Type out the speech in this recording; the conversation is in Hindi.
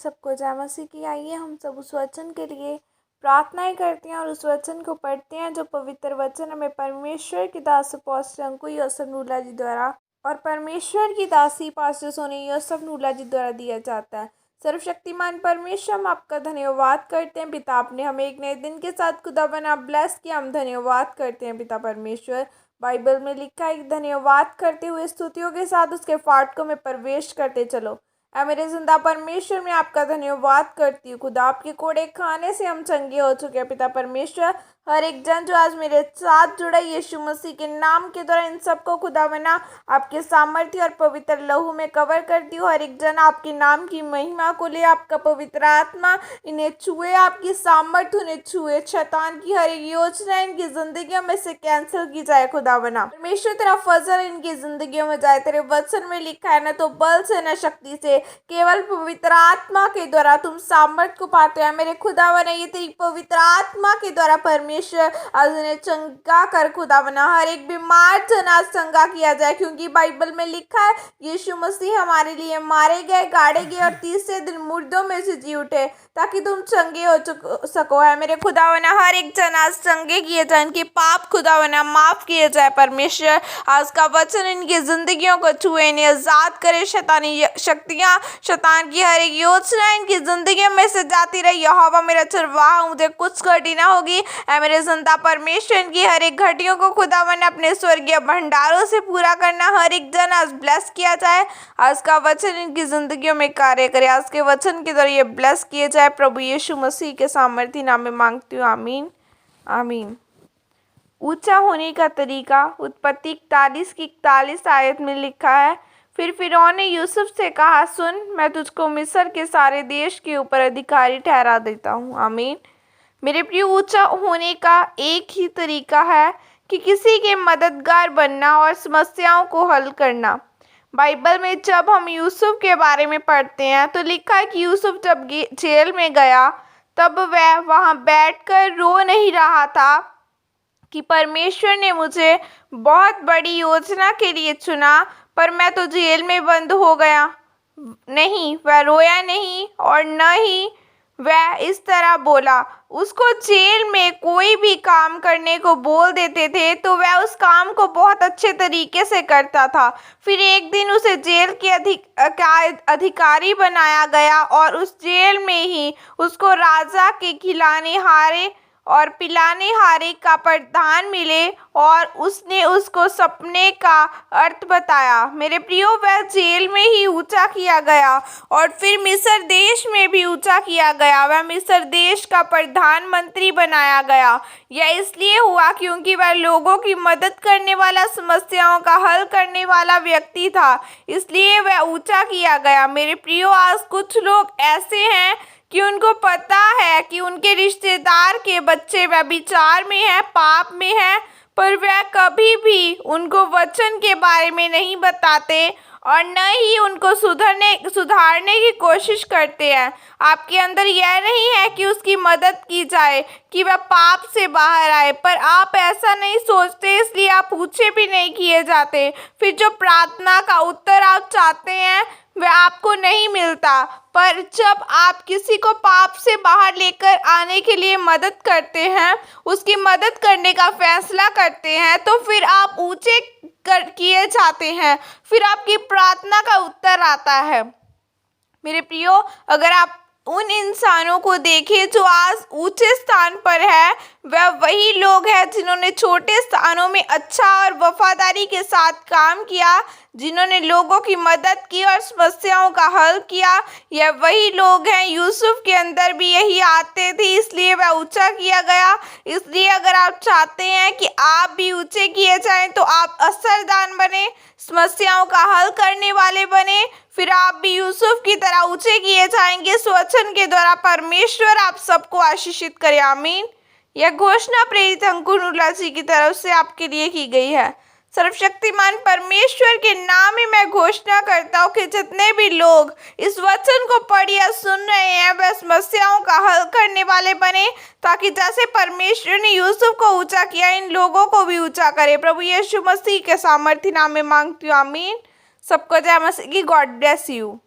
सबको जय मसीह की। आइए हम सब उस वचन के लिए प्रार्थनाएं करते हैं और उस वचन को पढ़ते हैं जो पवित्र वचन हमें परमेश्वर की दास पास्टर अंकु योसेफ नूला जी द्वारा और परमेश्वर की दासी पास्टर सोनी योसेफ नूला जी द्वारा दिया जाता है। सर्वशक्तिमान परमेश्वर, हम आपका धन्यवाद करते हैं पिता, आपने हमें एक नए दिन के साथ खुदा बना ब्लेस किया। हम धन्यवाद करते हैं पिता परमेश्वर। बाइबल में लिखा है, धन्यवाद करते हुए स्तुतियों के साथ उसके फाटकों में प्रवेश करते चलो। मेरे जिंदा परमेश्वर, मैं आपका धन्यवाद करती हूँ खुदा, आपके कोड़े खाने से हम चंगे हो चुके हैं पिता परमेश्वर। हर एक जन जो आज मेरे साथ जुड़ा यीशु मसीह के नाम के द्वारा इन सबको खुदा बना आपके सामर्थ्य और पवित्र लहू में कवर करती हूँ। हर एक जन आपके नाम की महिमा को ले, आपका पवित्र आत्मा इन्हें छुए, आपकी सामर्थ्य उन्हें छुए। शैतान की हर एक योजना इनकी जिंदगियों में से कैंसिल की जाए खुदा बना परमेश्वर। तेरा फजल इनकी जिंदगियों में जाए। तेरे वचन में लिखा है, न तो बल से न शक्ति से, केवल पवित्र आत्मा के द्वारा तुम सामर्थ को पाते हैं मेरे खुदा बना। ये तेरी पवित्र आत्मा के द्वारा परमेश्वर आज उन्हें चंगा कर खुदा बना। हर एक बीमार जन आज चंगा किया जाए, क्योंकि बाइबल में लिखा है यीशु मसीह हमारे लिए मारे गए, गाड़े गए और तीसरे दिन मुर्दों में से जी उठे ताकि तुम चंगे हो सको है मेरे खुदा बना। हर एक जन आज चंगे किए जाए, इनके पाप खुदा बना माफ किए जाए परमेश्वर। आज का वचन इनकी जिंदगियों को छुए, इन्हें आजाद करे। शैतानी शक्तियां, शैतान की हर एक योजना इनकी जिंदगी में से जाती रही। यहोवा मेरा चरवाहा, मुझे कुछ घटी ना होगी। मेरे जिंदा परमेश्वर, इनकी हर एक घटियों को खुदा बना अपने स्वर्गीय भंडारों से पूरा करना। हर एक जन आज ब्लेस किया जाए। आज का वचन इनकी जिंदगियों में कार्य करे। आज के वचन के द्वारा ये ब्लेस किए जाए। प्रभु यीशु मसीह के सामर्थ्य नाम में मांगती हूँ, आमीन आमीन। ऊंचा होने का तरीका उत्पत्ति 41 की 41 आयत में लिखा है, फिर फिरौन ने यूसुफ से कहा, सुन, मैं तुझको मिस्र के सारे देश के ऊपर अधिकारी ठहरा देता हूँ। आमीन। मेरे प्रिय, ऊंचा होने का एक ही तरीका है कि किसी के मददगार बनना और समस्याओं को हल करना। बाइबल में जब हम यूसुफ के बारे में पढ़ते हैं तो लिखा है कि यूसुफ जब जेल में गया तब वह वहां बैठकर रो नहीं रहा था कि परमेश्वर ने मुझे बहुत बड़ी योजना के लिए चुना पर मैं तो जेल में बंद हो गया। नहीं, वह रोया नहीं और न ही वह इस तरह बोला। उसको जेल में कोई भी काम करने को बोल देते थे तो वह उस काम को बहुत अच्छे तरीके से करता था। फिर एक दिन उसे जेल के अधिकारी बनाया गया और उस जेल में ही उसको राजा के खिलाने हारे और पिलाने हारे का प्रधान मिले और उसने उसको सपने का अर्थ बताया। मेरे प्रियो, वह जेल में ही ऊंचा किया गया और फिर मिस्र देश में भी ऊंचा किया गया। वह मिस्र देश का प्रधानमंत्री बनाया गया। यह इसलिए हुआ क्योंकि वह लोगों की मदद करने वाला, समस्याओं का हल करने वाला व्यक्ति था, इसलिए वह ऊंचा किया गया। मेरे प्रियो, आज कुछ लोग ऐसे हैं कि उनको पता है कि उनके रिश्तेदार के बच्चे व्यभिचार में है, पाप में है, पर वह कभी भी उनको वचन के बारे में नहीं बताते और न ही उनको सुधारने की कोशिश करते हैं। आपके अंदर यह नहीं है कि उसकी मदद की जाए कि वह पाप से बाहर आए, पर आप ऐसा नहीं सोचते, इसलिए आप ऊंचे भी नहीं किए जाते। फिर जो प्रार्थना का उत्तर आप चाहते हैं वह आपको नहीं मिलता। पर जब आप किसी को पाप से बाहर लेकर आने के लिए मदद करते हैं, उसकी मदद करने का फैसला करते हैं, तो फिर आप ऊंचे किए जाते हैं, फिर आपकी प्रार्थना का उत्तर आता है। मेरे प्रियो, अगर आप उन इंसानों को देखें जो आज ऊंचे स्थान पर है, वह वही लोग हैं जिन्होंने छोटे स्थानों में अच्छा और वफादारी के साथ काम किया, जिन्होंने लोगों की मदद की और समस्याओं का हल किया। यह वही लोग हैं। यूसुफ के अंदर भी यही आते थे, इसलिए वह ऊंचा किया गया। इसलिए अगर आप चाहते हैं कि आप भी ऊंचे किए जाएं तो आप असरदार बने, समस्याओं का हल करने वाले बने, फिर आप भी यूसुफ की तरह ऊंचे किए जाएंगे। इस वचन के द्वारा परमेश्वर आप सबको आशीषित करे, आमीन। यह घोषणा प्रेरित अंकु नूला जी की तरफ से आपके लिए की गई है। सर्वशक्तिमान परमेश्वर के नाम में मैं घोषणा करता हूँ कि जितने भी लोग इस वचन को पढ़ या सुन रहे हैं वह समस्याओं का हल करने वाले बने, ताकि जैसे परमेश्वर ने यूसुफ को ऊंचा किया, इन लोगों को भी ऊंचा करे। प्रभु यीशु मसीह के सामर्थ्य नाम में मांगती हूँ, आमीन। सबको जय मसीह की। God bless you.